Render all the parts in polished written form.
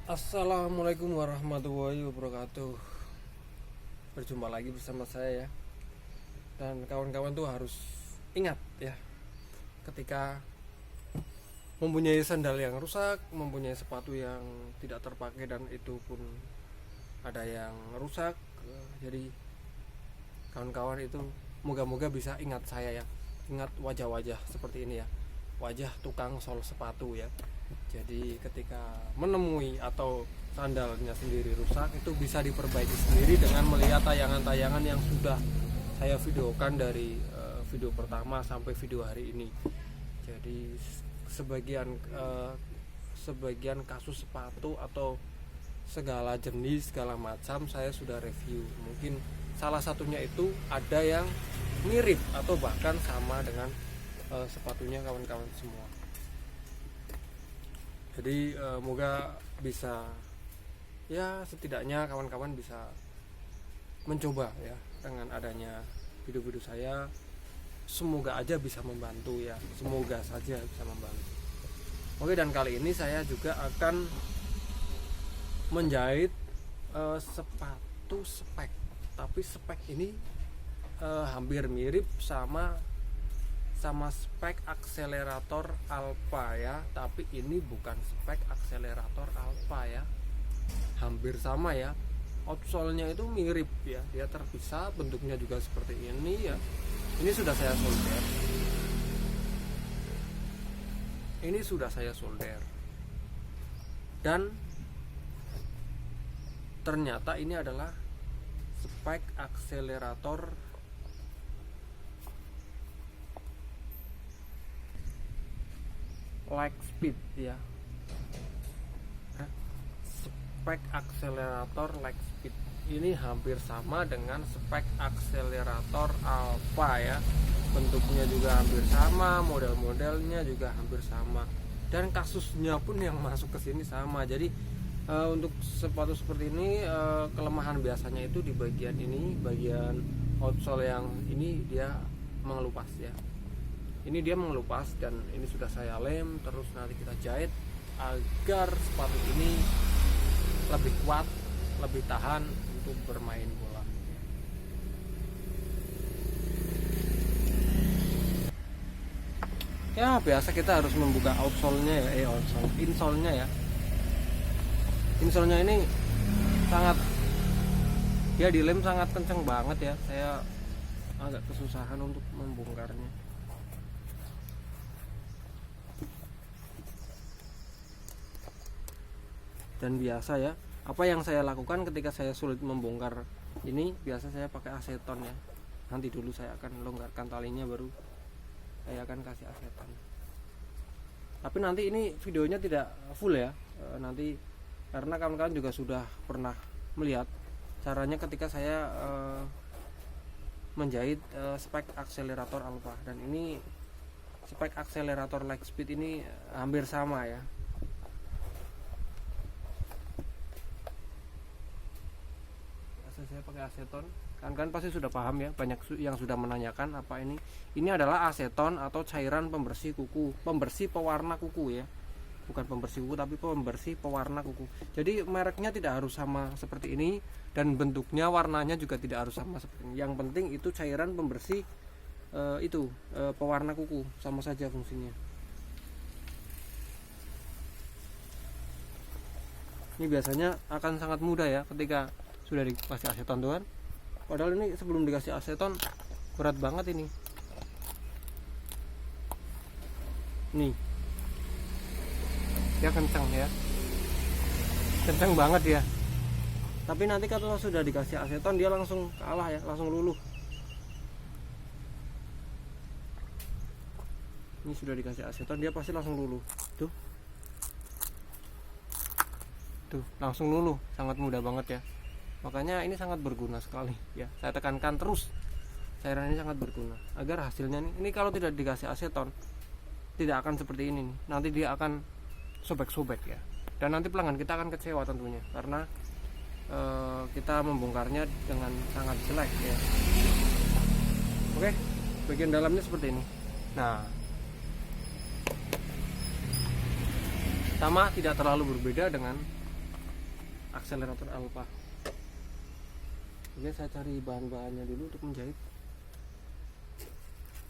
Assalamualaikum warahmatullahi wabarakatuh. Berjumpa lagi bersama saya ya. Dan kawan-kawan tuh harus ingat ya, ketika mempunyai sandal yang rusak, mempunyai sepatu yang tidak terpakai dan itu pun ada yang rusak. Jadi kawan-kawan itu moga-moga bisa ingat saya ya. Ingat wajah-wajah seperti ini ya. Wajah tukang sol sepatu ya. Jadi ketika menemui atau sandalnya sendiri rusak, itu bisa diperbaiki sendiri dengan melihat tayangan-tayangan yang sudah saya videokan dari video pertama sampai video hari ini. Jadi sebagian kasus sepatu atau segala jenis segala macam saya sudah review. Mungkin salah satunya itu ada yang mirip atau bahkan sama dengan sepatunya kawan-kawan semua. Jadi moga bisa ya, setidaknya kawan-kawan bisa mencoba ya dengan adanya video-video saya. Semoga aja bisa membantu ya, semoga saja bisa membantu. Oke, dan kali ini saya juga akan menjahit sepatu spek. Tapi spek ini hampir mirip sama spek akselerator Alpha ya, tapi ini bukan spek akselerator Alpha ya, hampir sama ya. Outsole-nya itu mirip ya, dia terpisah, bentuknya juga seperti ini ya. Ini sudah saya solder dan ternyata ini adalah spek akselerator like speed ya, spek akselerator like speed ini hampir sama dengan spek akselerator Alpha ya. Bentuknya juga hampir sama, model-modelnya juga hampir sama, dan kasusnya pun yang masuk ke sini sama. Jadi untuk sepatu seperti ini kelemahan biasanya itu di bagian ini, bagian outsole yang ini dia mengelupas ya. Ini dia mengelupas dan ini sudah saya lem, terus nanti kita jahit agar sepatu ini lebih kuat, lebih tahan untuk bermain bola. Ya biasa kita harus membuka outsole-nya ya, insole-nya ya. Insole-nya ini sangat, dia dilem sangat kenceng banget ya. Saya agak kesusahan untuk membongkarnya. Dan biasa ya, apa yang saya lakukan ketika saya sulit membongkar ini, biasa saya pakai aseton ya. Nanti dulu saya akan longgarkan talinya, baru saya akan kasih aseton. Tapi nanti ini videonya tidak full ya, nanti karena kawan-kawan juga sudah pernah melihat caranya ketika saya menjahit spek akselerator Alpha, dan ini spek akselerator like speed ini hampir sama ya. Saya pakai aseton, kan pasti sudah paham ya, banyak yang sudah menanyakan apa ini. Ini adalah aseton atau cairan pembersih kuku, pembersih pewarna kuku ya, bukan pembersih kuku tapi pembersih pewarna kuku. Jadi mereknya tidak harus sama seperti ini, dan bentuknya, warnanya juga tidak harus sama seperti ini. Yang penting itu cairan pembersih pewarna kuku, sama saja fungsinya. Ini biasanya akan sangat mudah ya ketika sudah dikasih aseton tuh kan. Padahal ini sebelum dikasih aseton berat banget ini. Nih, dia kencang ya, kencang banget ya. Tapi nanti kalau sudah dikasih aseton dia langsung kalah ya, langsung luluh. Ini sudah dikasih aseton dia pasti langsung luluh. Tuh langsung luluh, sangat mudah banget ya. Makanya ini sangat berguna sekali ya, saya tekankan terus, cairan ini sangat berguna agar hasilnya ini kalau tidak dikasih aseton tidak akan seperti ini nih. Nanti dia akan sobek-sobek ya, dan nanti pelanggan kita akan kecewa tentunya, karena kita membongkarnya dengan sangat jelek ya. Oke, bagian dalamnya seperti ini. Nah, sama tidak terlalu berbeda dengan akselerator alfa. Oke, saya cari bahan-bahannya dulu untuk menjahit.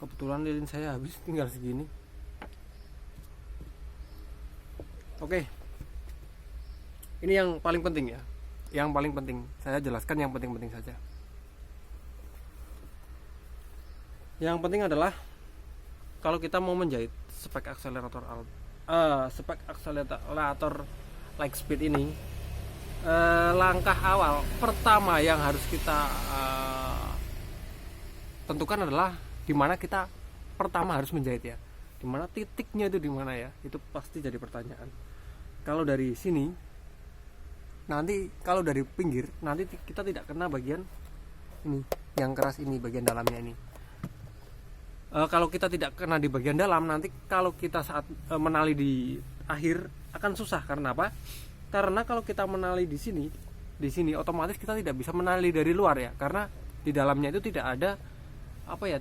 Kebetulan lilin saya habis, tinggal segini. Oke, ini yang paling penting ya. Yang paling penting, saya jelaskan yang penting-penting saja. Yang penting adalah kalau kita mau menjahit spek akselerator light speed ini, langkah awal pertama yang harus kita tentukan adalah dimana kita pertama harus menjahit ya. Dimana titiknya itu dimana ya? Itu pasti jadi pertanyaan. Kalau dari sini, nanti kalau dari pinggir nanti kita tidak kena bagian ini yang keras ini, bagian dalamnya ini. Kalau kita tidak kena di bagian dalam, nanti kalau kita saat menali di akhir akan susah. Karena apa? Karena kalau kita menali di sini otomatis kita tidak bisa menali dari luar ya, karena di dalamnya itu tidak ada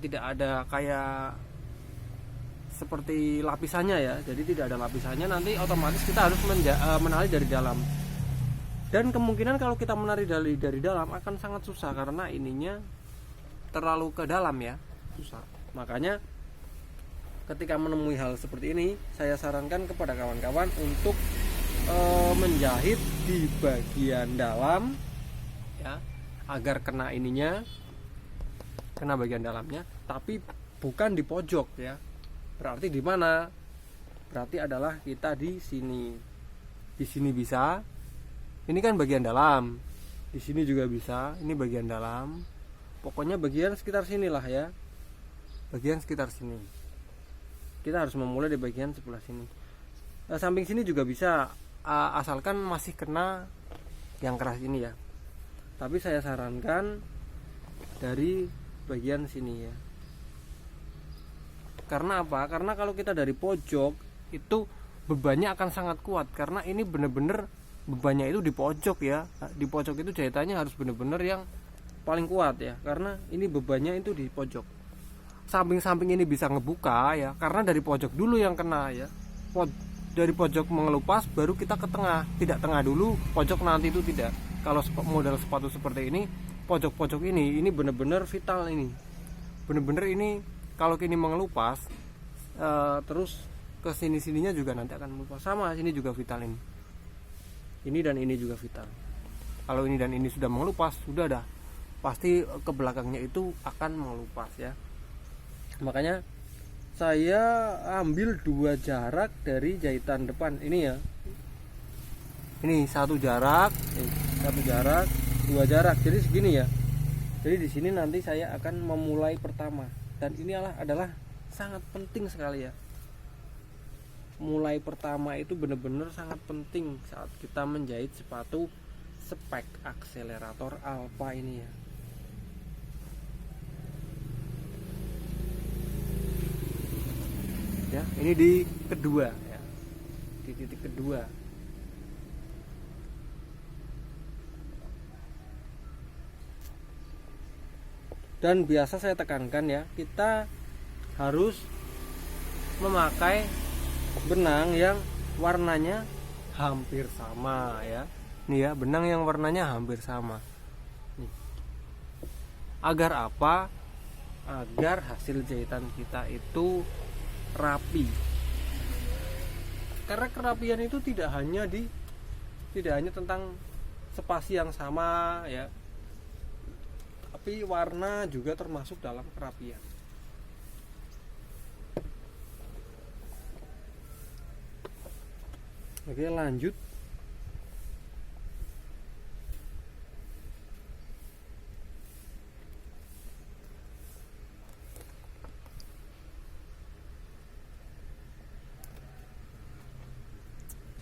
tidak ada kayak seperti lapisannya ya. Jadi tidak ada lapisannya, nanti otomatis kita harus menali dari dalam. Dan kemungkinan kalau kita menali dari dalam akan sangat susah karena ininya terlalu ke dalam ya, susah. Makanya ketika menemui hal seperti ini, saya sarankan kepada kawan-kawan untuk menjahit di bagian dalam ya, agar kena ininya, kena bagian dalamnya, tapi bukan di pojok ya. Berarti di mana? Berarti adalah kita di sini. Di sini bisa. Ini kan bagian dalam. Di sini juga bisa. Ini bagian dalam. Pokoknya bagian sekitar sinilah ya. Bagian sekitar sini. Kita harus memulai di bagian sebelah sini. Samping sini juga bisa, asalkan masih kena yang keras ini ya. Tapi saya sarankan dari bagian sini ya. Karena apa? Karena kalau kita dari pojok itu bebannya akan sangat kuat, karena ini benar-benar bebannya itu di pojok ya. Di pojok itu jahitannya harus benar-benar yang paling kuat ya, karena ini bebannya itu di pojok. Samping-samping ini bisa ngebuka ya, karena dari pojok dulu yang kena ya. Dari pojok mengelupas baru kita ke tengah, tidak tengah dulu, pojok nanti itu tidak. Kalau model sepatu seperti ini, pojok-pojok ini benar-benar vital ini. Benar-benar ini kalau kini mengelupas, terus ke sini-sininya juga nanti akan mengelupas. Sama sini juga vital ini. Ini dan ini juga vital. Kalau ini dan ini sudah mengelupas, sudah dah pasti ke belakangnya itu akan mengelupas ya. Makanya saya ambil 2 jarak dari jahitan depan ini ya. Ini 1 jarak, 1 jarak, 2 jarak. Jadi segini ya. Jadi di sini nanti saya akan memulai pertama, dan ini adalah sangat penting sekali ya. Mulai pertama itu benar-benar sangat penting saat kita menjahit sepatu spek akselerator alfa ini ya. Ya, ini di kedua ya. Di titik kedua. Dan biasa saya tekankan ya, kita harus memakai benang yang warnanya hampir sama ya. Nih ya, benang yang warnanya hampir sama. Nih. Agar apa? Agar hasil jahitan kita itu rapi. Karena kerapian itu tidak hanya tentang spasi yang sama ya, tapi warna juga termasuk dalam kerapian. Oke, lanjut.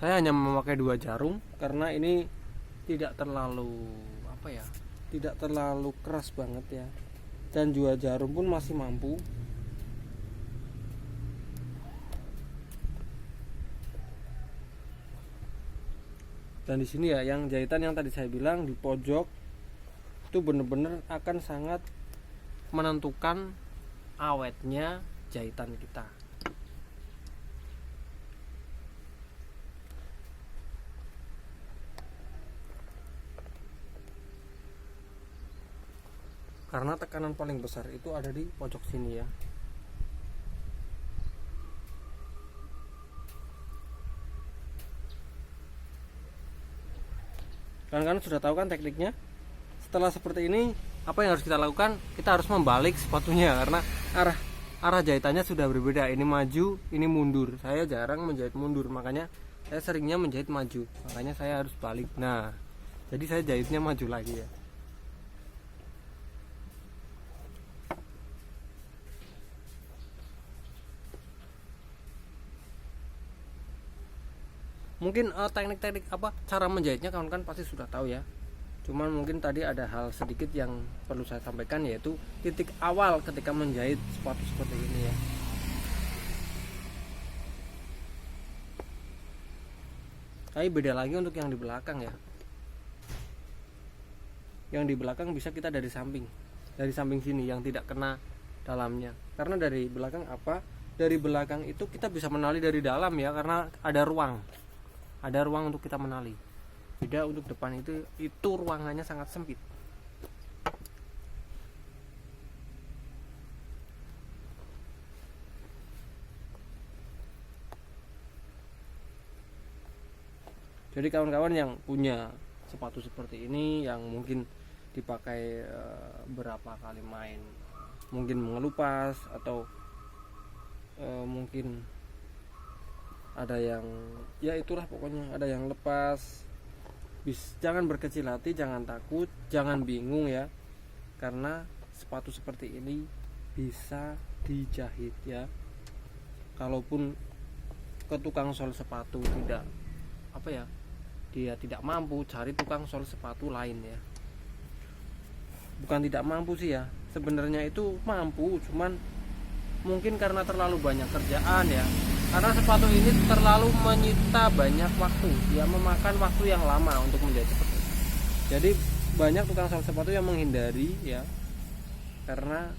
Saya hanya memakai 2 jarum karena ini tidak terlalu tidak terlalu keras banget ya, dan 2 jarum pun masih mampu. Dan di sini ya, yang jahitan yang tadi saya bilang di pojok itu benar-benar akan sangat menentukan awetnya jahitan kita. karena tekanan paling besar itu ada di pojok sini ya. Kalian sudah tahu kan tekniknya. Setelah seperti ini, apa yang harus kita lakukan? Kita harus membalik sepatunya karena arah jahitannya sudah berbeda. Ini maju, ini mundur. Saya jarang menjahit mundur, makanya saya seringnya menjahit maju. Makanya saya harus balik. Nah, jadi saya jahitnya maju lagi ya. Mungkin teknik-teknik apa cara menjahitnya kawan-kawan pasti sudah tahu ya. Cuman mungkin tadi ada hal sedikit yang perlu saya sampaikan, yaitu titik awal ketika menjahit sepatu seperti ini ya. Tapi beda lagi untuk yang di belakang ya. Yang di belakang bisa kita dari samping sini yang tidak kena dalamnya. Karena dari belakang apa? Dari belakang itu kita bisa menali dari dalam ya, karena ada ruang untuk kita menali. Beda untuk depan itu ruangannya sangat sempit. Jadi kawan-kawan yang punya sepatu seperti ini, yang mungkin dipakai berapa kali main, mungkin mengelupas atau mungkin ada yang ya itulah pokoknya ada yang lepas, jangan berkecil hati, jangan takut, jangan bingung ya, karena sepatu seperti ini bisa dijahit ya. Kalaupun ke tukang sol sepatu dia tidak mampu, cari tukang sol sepatu lain ya. Bukan tidak mampu sih ya, sebenarnya itu mampu, cuman mungkin karena terlalu banyak kerjaan ya. Karena sepatu ini terlalu menyita banyak waktu, ya, memakan waktu yang lama untuk menjahit seperti ini. Jadi banyak tukang sol sepatu yang menghindari ya, karena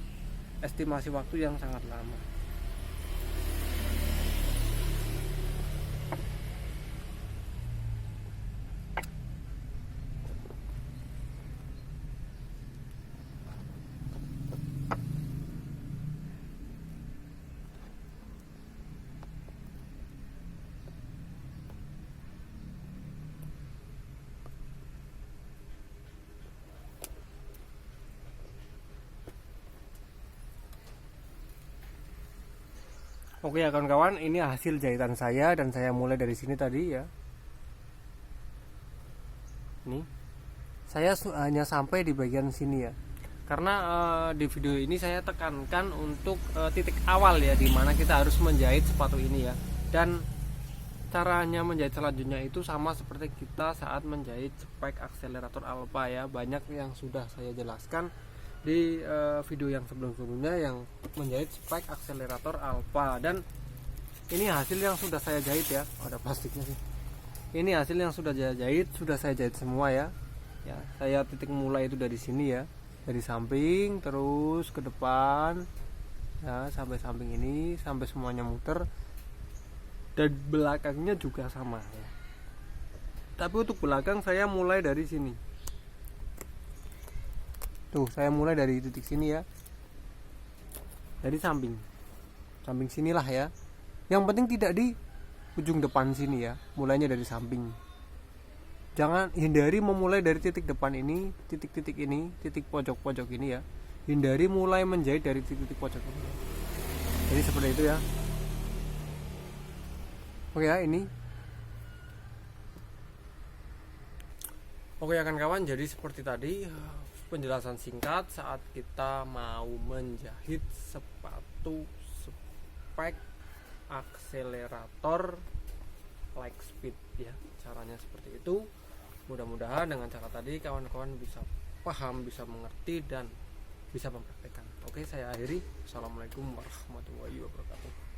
estimasi waktu yang sangat lama. Oke ya kawan-kawan, ini hasil jahitan saya dan saya mulai dari sini tadi ya. Ini saya hanya sampai di bagian sini ya. Karena di video ini saya tekankan untuk titik awal ya, dimana kita harus menjahit sepatu ini ya. Dan caranya menjahit selanjutnya itu sama seperti kita saat menjahit spike akselerator Alpha ya. Banyak yang sudah saya jelaskan di video yang sebelum-sebelumnya yang menjahit spike akselerator Alpha. Dan ini hasil yang sudah saya jahit ya. Ada plastiknya sih. Ini hasil yang sudah saya jahit, sudah saya jahit semua ya. Ya, saya titik mulai itu dari sini ya, dari samping terus ke depan ya, sampai samping ini, sampai semuanya muter. Dan belakangnya juga sama ya. Tapi untuk belakang saya mulai dari sini. Tuh, saya mulai dari titik sini ya. Dari samping sinilah ya. Yang penting tidak di ujung depan sini ya. Mulainya dari samping. Jangan hindari memulai dari titik depan ini, titik-titik ini, titik pojok-pojok ini ya. Hindari mulai menjahit dari titik-titik pojok ini. Jadi seperti itu ya. Oke ya, ini. Oke ya kawan-kawan, jadi seperti tadi penjelasan singkat saat kita mau menjahit sepatu spike akselerator like speed ya. Caranya seperti itu. Mudah-mudahan dengan cara tadi kawan-kawan bisa paham, bisa mengerti dan bisa mempraktekkan. Oke, saya akhiri. Assalamualaikum warahmatullahi wabarakatuh.